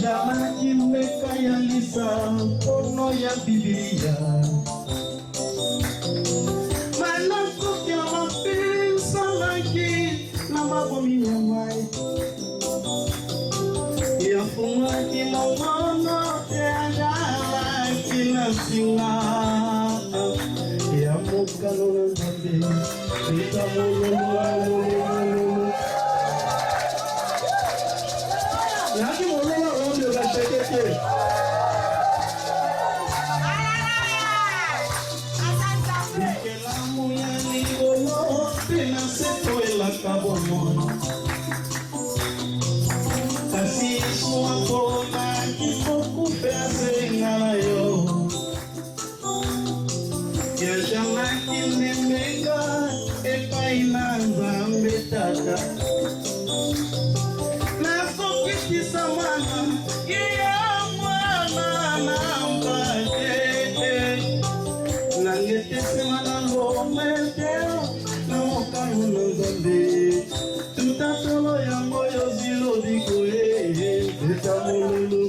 Jalaki mekaya lisa kono ya Biblia. Manakuki na mapinsa laki na mabomi ya mai. Ya fumaki na mwana ya jalaki na singa. Ya mokano na zambi. Ita molo. Yaki molo rondo la shekete. Kelamu ya ligolo pena seto ela kabono. Kasi suako na kifoku pese ngala yo. Ya jamaki nemega epa inanza mbetaka. Samana, iya mwana na mpaje. Nangete semana ngomete, na wakanu nzambe. Tutatolo ya moyo zilo dikoe, eta mululu.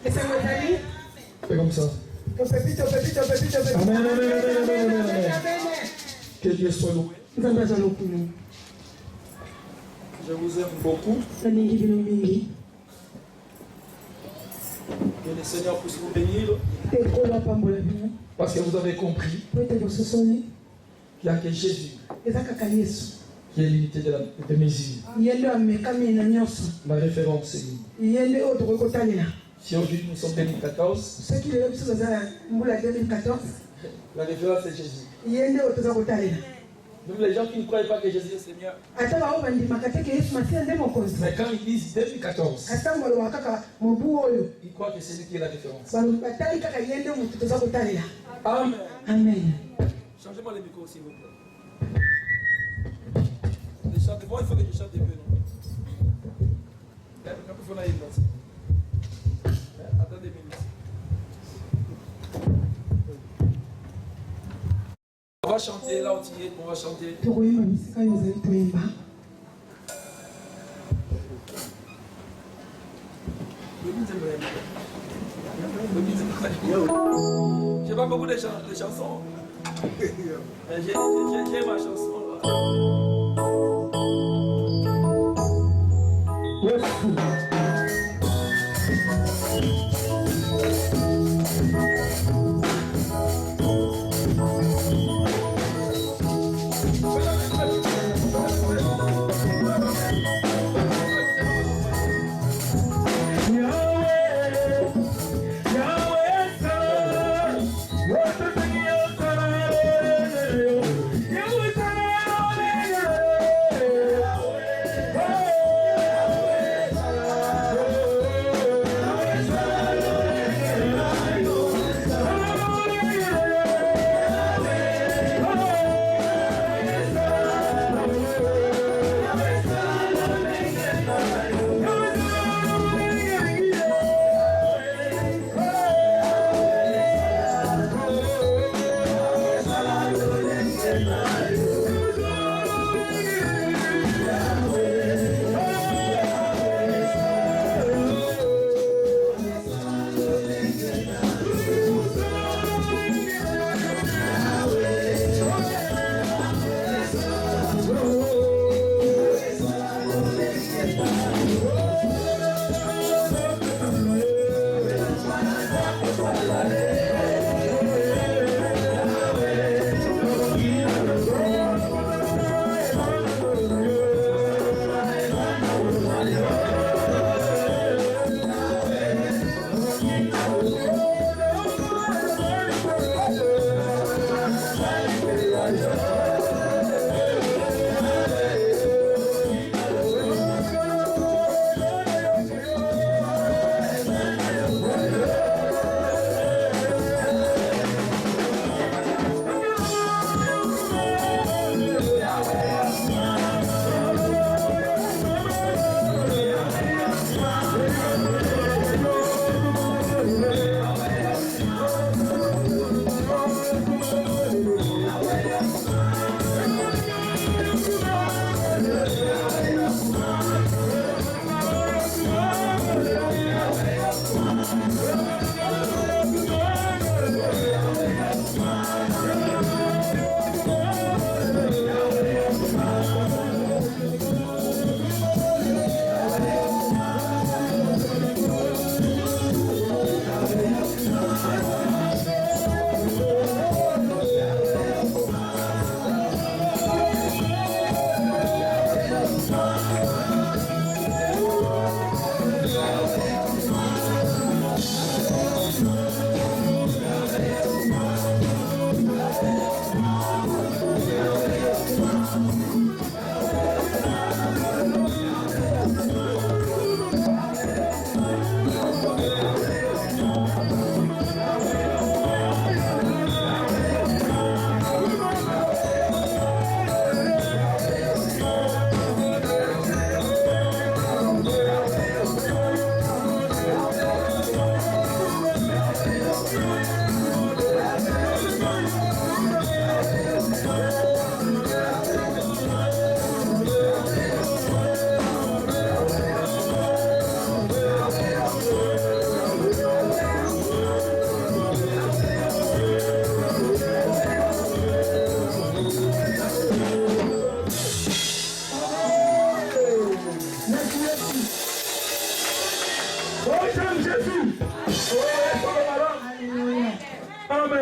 Et ça m'a dit? C'est comme ça. Amen. Que Dieu soit loué. Je vous aime beaucoup. Que le Seigneur puisse vous bénir. Parce que vous avez compris qu'il n'y a que Jésus qui est l'unité de mesure. La référence, c'est lui. Si aujourd'hui nous sommes 2014, la référence c'est Jésus. Même les gens qui ne croient pas que Jésus est le Seigneur, mais quand ils disent 2014, ils croient que c'est lui qui est la référence. Amen. Amen. Changez-moi les micros s'il vous plaît. Les chants, moi il faut que je chante un peu, non? Attendez 2 minutes. On va chanter là où tu es, on va chanter. J'ai pas beaucoup de chansons. J'ai ma chanson.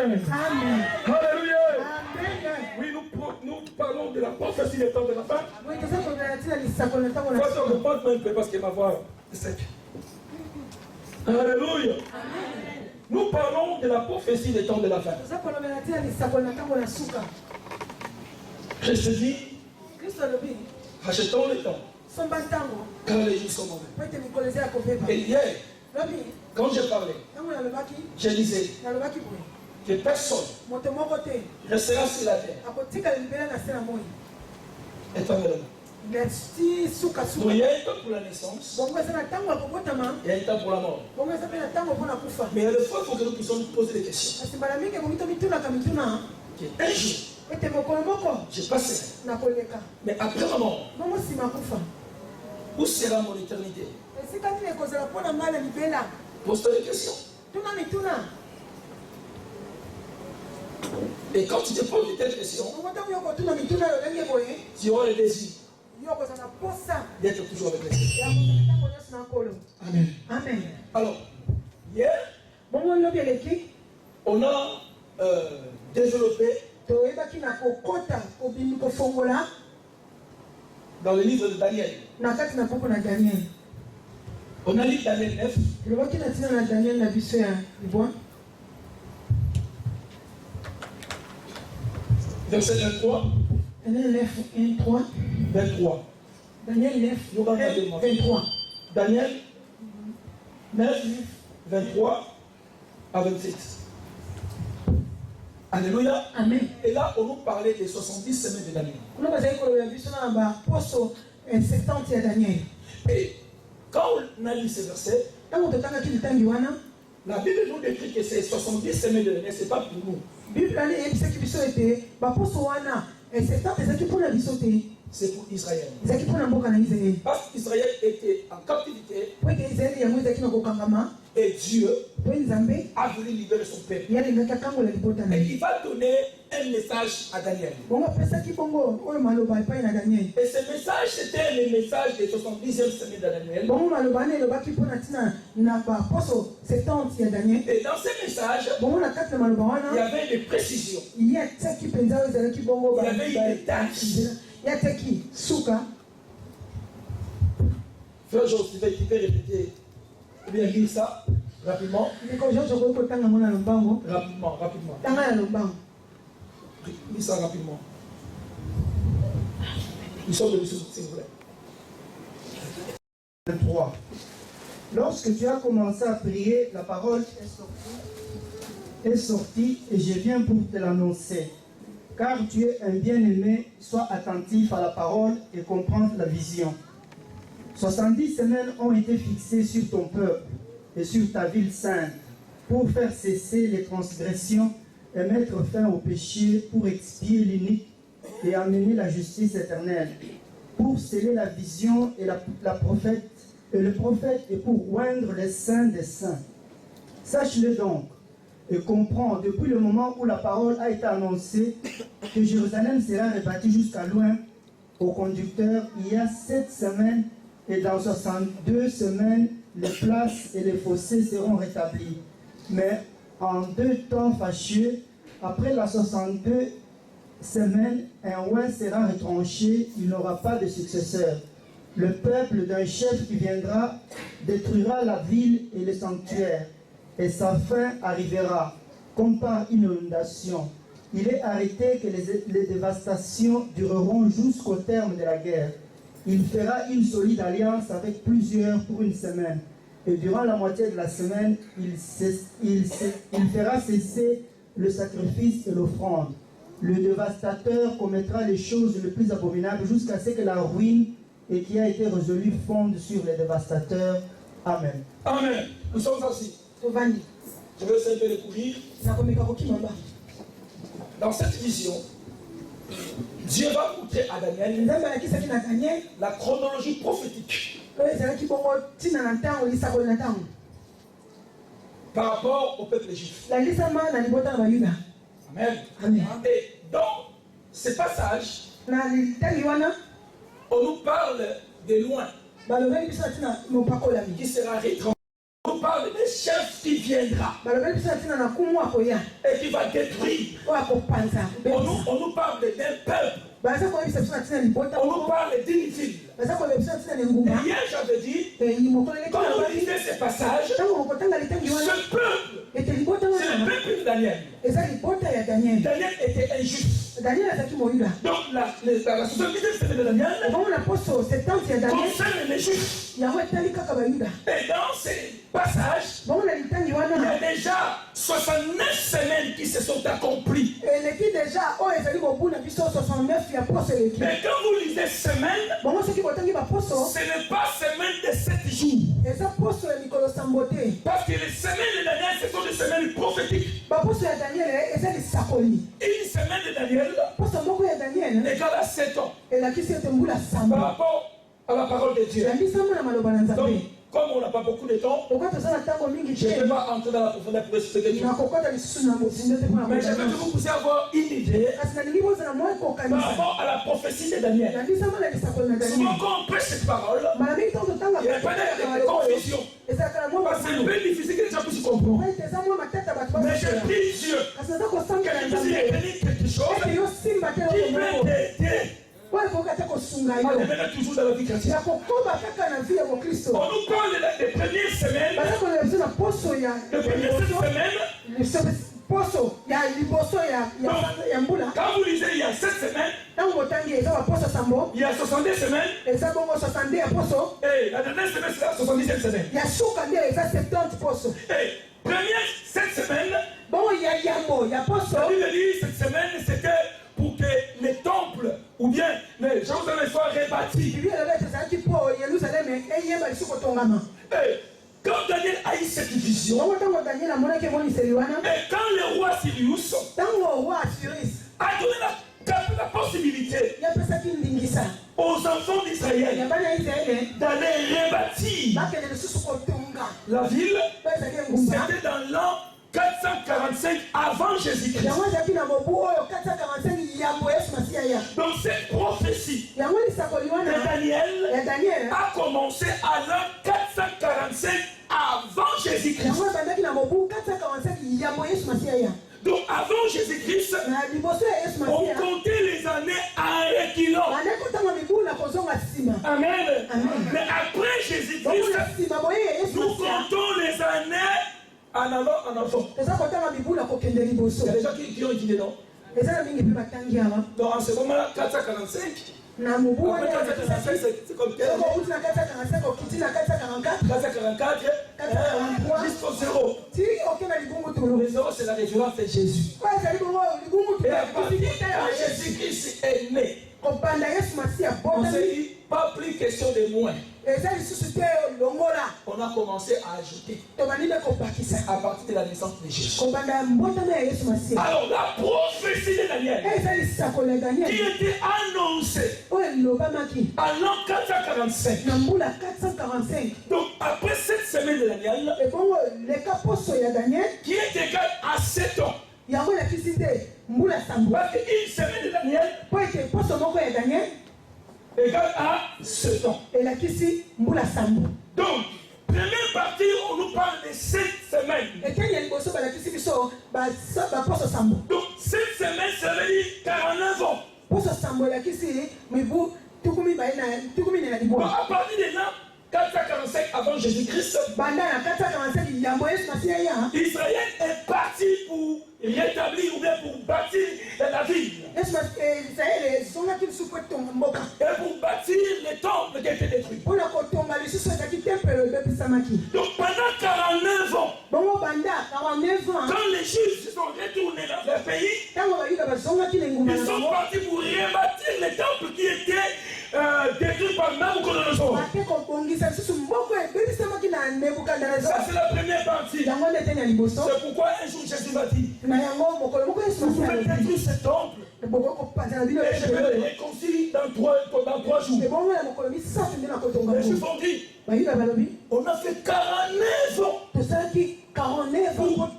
Amen. Amen. Alléluia. Amen. Oui, nous parlons de la prophétie des temps de la fin. Oui, tout ça, on a dit, il faut Faut que je parle un peu parce que ma voix est sec. Alléluia. Nous parlons de la prophétie des temps de la fin. Christ dit, rachetons le temps, car les jours sont mauvais. Et hier, quand je parlais, je disais que personne restera sur la terre éternellement. Donc il y a un temps pour la naissance, il y a un temps pour la mort. Mais il y a des fois, il faut que nous puissions nous poser des questions. Un jour, je passerai. Mais après ma mort, où sera mon éternité? Pose-toi des questions. Et quand tu te poses des telles questions, tu auras le désir d'être toujours avec les Seigneur. Amen. Amen. Alors, hier, on a développé dans le livre de Daniel. On a lu Daniel 9. Verset 23. Daniel 9, 1, 3. 23. Daniel 9, 23. Daniel 9, 23 à 27. Alléluia. Amen. Et là, on nous parlait des 70 semaines de Daniel. Et quand on a lu ces versets, la Bible nous décrit que ces 70 semaines de Daniel, ce n'est pas pour nous. C'est pour Israël. Parce qu'Israël était en captivité et Dieu a voulu libérer son peuple. Et il va donner un message à Daniel. Et ce message, c'était le message des 70e semaines de Daniel. Et dans ce message, il y avait des précisions. Il y avait des tâches. Frère Jos, tu peux répéter ou bien lire ça rapidement. Rapidement. Lis ça rapidement. Nous sommes de s'il vous plaît. 23. Lorsque tu as commencé à prier, la parole est sortie et je viens pour te l'annoncer. Car tu es un bien-aimé, sois attentif à la parole et comprends la vision. 70 semaines ont été fixées sur ton peuple et sur ta ville sainte pour faire cesser les transgressions et mettre fin au péché, pour expier l'inique et amener la justice éternelle, pour sceller la vision et le prophète et pour oindre les saints des saints. Sache-le donc et comprends, depuis le moment où la parole a été annoncée, que Jérusalem sera rebâtie jusqu'à loin au conducteur il y a 7 semaines, et dans 62 semaines, les places et les fossés seront rétablis. Mais en 2 temps fâcheux, après la 62 semaines, un oin sera retranché, il n'aura pas de successeur. Le peuple d'un chef qui viendra détruira la ville et le sanctuaire, et sa fin arrivera, comme par inondation. Il est arrêté que les dévastations dureront jusqu'au terme de la guerre. Il fera une solide alliance avec plusieurs pour une semaine. Et durant la moitié de la semaine, il fera cesser le sacrifice et l'offrande. Le dévastateur commettra les choses les plus abominables jusqu'à ce que la ruine et qui a été résolue fonde sur les dévastateurs. Amen. Amen. Nous sommes assis. Je vais essayer de découvrir. Dans cette vision, Dieu va montrer à Daniel la chronologie prophétique par rapport au peuple juif. Amen. Et dans ce passage, on nous parle de loin qui sera retranché. On nous parle des chefs qui viendra et qui va détruire. On nous parle d'un peuple. On nous parle d'une ville. Et hier, j'avais dit, quand on lisait ces passages, ce peuple, c'est le peuple de Daniel. Daniel était injuste. Donc, la 70e semaine de Daniel concerne les Juifs. Et dans ces passages, il y a déjà 69 semaines qui se sont accomplies. Mais quand vous lisez semaine, ce n'est pas semaine de 7 jours. Parce que les semaines de Daniel, ce sont des semaines prophétiques. Une semaine de Daniel égale à 7 ans. Par rapport à la parole de Dieu. Donc, comme on n'a pas beaucoup de temps, je ne vais pas entrer dans la profondeur pour expliquer quelque chose. Mais je veux que vous puissiez avoir une idée par rapport à la prophétie de Daniel. Souvent, quand on prêche cette parole, il y a pas de confusion. Parce que c'est un peu difficile que les gens puissent comprendre. Mais je prie Dieu que vous y retenez quelque chose qui peut t'aider. On demeure toujours dans la vie chrétienne. On nous parle des premières semaines. Les premières semaines. Quand vous lisez, il y a 7 semaines. Il y a 62 semaines. Et la dernière semaine, c'est la 70e semaine. Et première 7 semaines. La Bible dit cette semaine, c'était pour que les temples ou bien les Jérusalem soient rebâtis. Et quand Daniel a eu cette vision, et quand le roi Sirius a donné la possibilité aux enfants d'Israël d'aller rebâtir la ville, c'était dans l'an 445 avant Jésus-Christ. Donc cette prophétie de Daniel a commencé à l'an 445 avant Jésus-Christ. Donc avant Jésus-Christ, on comptait les années en reculant. Amen. Mais après Jésus-Christ, nous comptons les années en avant, en enfant. Il y a des gens qui ont étudié, non? Donc en ce moment-là, 445. Après 445, c'est comme quel? 444, jusqu'au 0. Le 0, c'est la référence de Jésus. Et à partir de Jésus-Christ est né, on s'est dit, pas plus question de moins. On a commencé à ajouter à partir de la naissance de Jésus. Alors la prophétie de Daniel qui était annoncée en l'an 445. Donc après cette semaine de Daniel qui est égal à 7 ans. Parce qu'une semaine de Daniel égale à 7 ans. Donc, première partie, on nous parle de 7 semaines. Donc, 7 semaines, ça veut dire 49 ans. Donc, à partir de là, 445 avant Jésus-Christ, Israël est parti pour rétablir ou bien pour bâtir la ville. Et pour bâtir les temples qui étaient détruits. Donc pendant 49 ans, quand les Juifs se sont retournés dans leur pays, ils sont partis pour rebâtir les temples qui étaient détruits par Nabucodonosor. Ça c'est la première partie. C'est pourquoi un jour Jésus m'a dit, vous pouvez détruire ce temple et je vais le réconcilier dans 3 jours. Les Juifs ont dit, on a fait 49 ans pour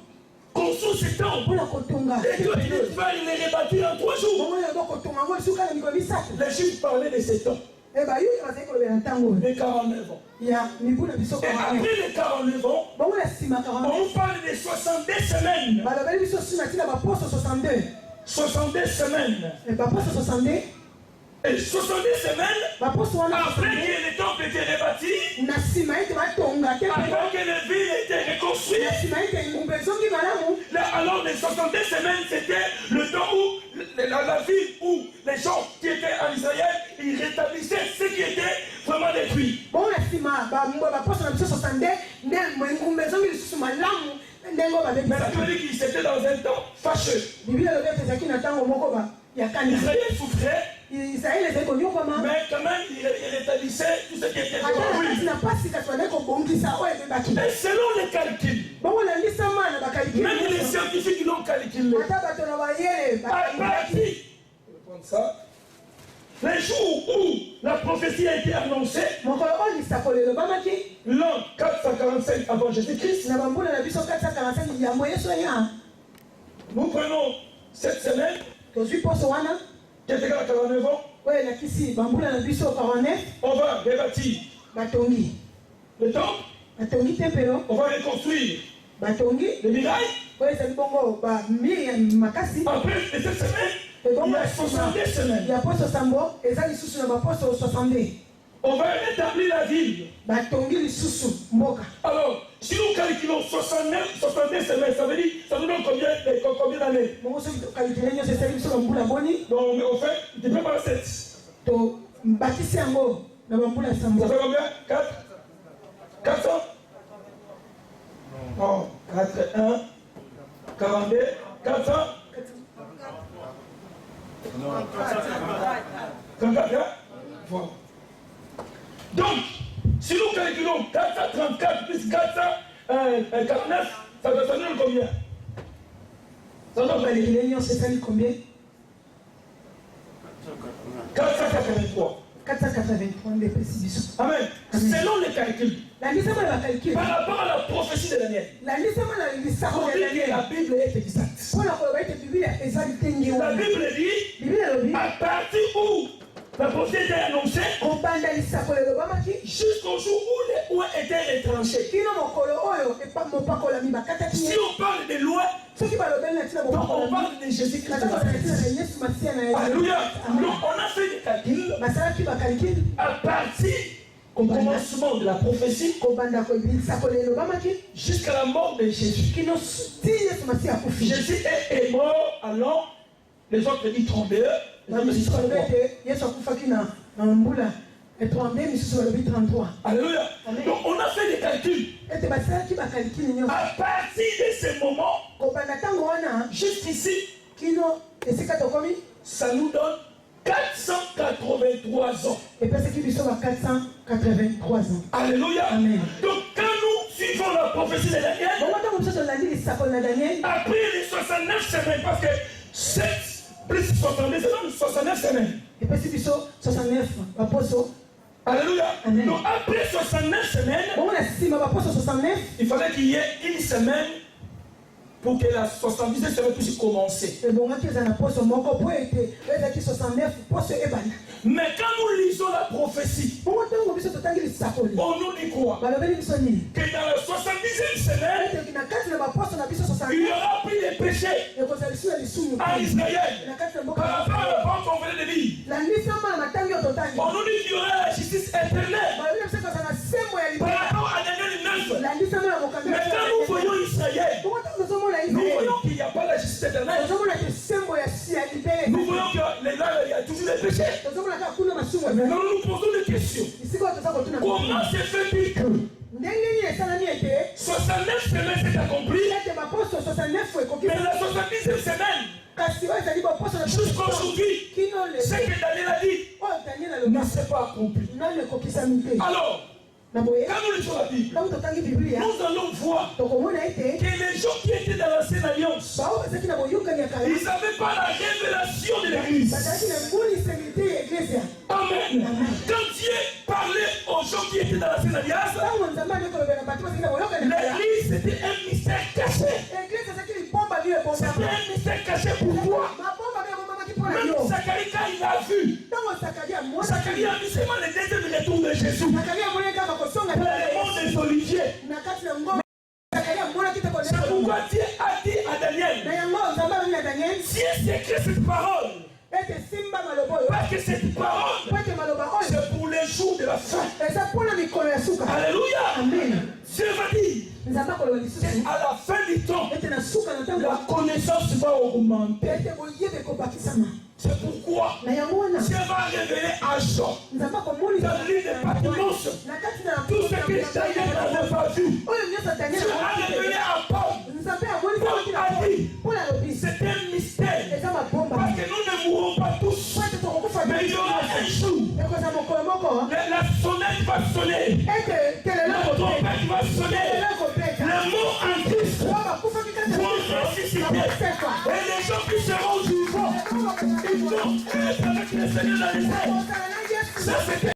construire ce temple et que il va les rebâtir en 3 jours. Les Juifs parlaient de ce temps. de 49 ans. Et après les 49 ans, on parle de 62 semaines. 62 semaines. Et 62 semaines, après que le temple était rebâti, après que les villes étaient reconstruites, alors les 62 semaines, c'était le temps où la ville où les gens qui étaient en Israël, ils rétablissaient ce qui était vraiment détruit. Mais ça veut dire qu'ils étaient dans un temps fâcheux. Israël souffrait, mais quand même il rétablissait tout ce qui était détruit. Et selon les calculs, même les scientifiques l'ont calculé. Les jours où la prophétie a été annoncée, l'an 445 avant Jésus-Christ, nous prenons cette semaine, qui était à 49 ans, on va rebâtir le temple, on va reconstruire les murailles. Après cette semaine, il y a 62 semaines. On va rétablir la ville. Alors, si nous calculons 62 semaines, ça veut dire, ça nous donne combien d'années? Donc, au fait, il ne peut pas 7. Ça fait combien? 400? Oh, 4, 1, 42, 400? 34? Voilà. Donc, si nous calculons 434 plus 449, ça donne combien? Ça donne combien? 483. 483 de précision. Amen. Selon les calculs, par rapport à la prophétie de Daniel, la Bible est exacte. La Bible dit, à partir où la prophétie était annoncée, jusqu'au jour où les lois étaient retranchées. Si on parle de lois, donc on parle de Jésus-Christ. Alléluia. Donc on a fait des calculs à partir au commencement de la prophétie jusqu'à la mort de Jésus. Jésus est mort alors, les autres disent 32, les autres disent 33. Alléluia. Donc on a fait des calculs. À partir de ce moment, jusqu'ici, ça nous donne 483 ans. Alléluia. Amen. Donc quand nous suivons la prophétie de Daniel, après les 69 semaines, parce que 7 plus 70, ça donne 69 semaines. Alléluia. Amen. Donc après 69 semaines, il fallait qu'il y ait une semaine pour que la 70e semaine puisse commencer. Mais quand nous lisons la prophétie, on nous dit quoi? Que dans la 70e semaine, il y aura plus de péchés à Israël par rapport à la parole qu'on venait de lire. On nous dit qu'il y aura la justice éternelle par rapport à Daniel 9. Mais quand nous voyons Israël, nous voyons qu'il n'y a pas la justice éternelle. Nous voyons qu'il y a toujours des péchés. Maintenant, nous posons des questions. Comment se fait-il que 69 semaines s'est accompli, mais la 70e semaine, jusqu'aujourd'hui, ce que Daniel a dit ne s'est pas accompli. Alors, quand nous lisons la Bible, nous allons voir que les gens qui étaient dans l'ancienne alliance, ils n'avaient pas la révélation de l'Église. Amen. Quand Dieu parlait aux gens qui étaient dans l'ancienne alliance, l'Église c'était un mystère caché. C'était un mystère caché pour toi. Même Zacharie, quand il a vu, Zacharie a vu seulement les Jésus. Dans le monde des oliviers. C'est pourquoi Dieu a dit à Daniel, si c'est écrit cette parole, parce que cette parole, c'est pour les jours de la fin. Alléluia. Amen. Dieu va dire, à la fin du temps, la connaissance va augmenter. C'est pourquoi Dieu va révéler à Jean, dans l'île de Patmos, tout ce que Daniel n'avait pas vu. Dieu a révélé à Paul. Paul a dit, c'est un mystère. Parce que nous ne mourrons pas tous. Mais il y aura un jour. La sonnette va sonner. La trompette va sonner. Le mot en Christ vont ressusciter. Et les gens qui seront vivants, ils vont être avec le Seigneur dans les airs. Ça, c'est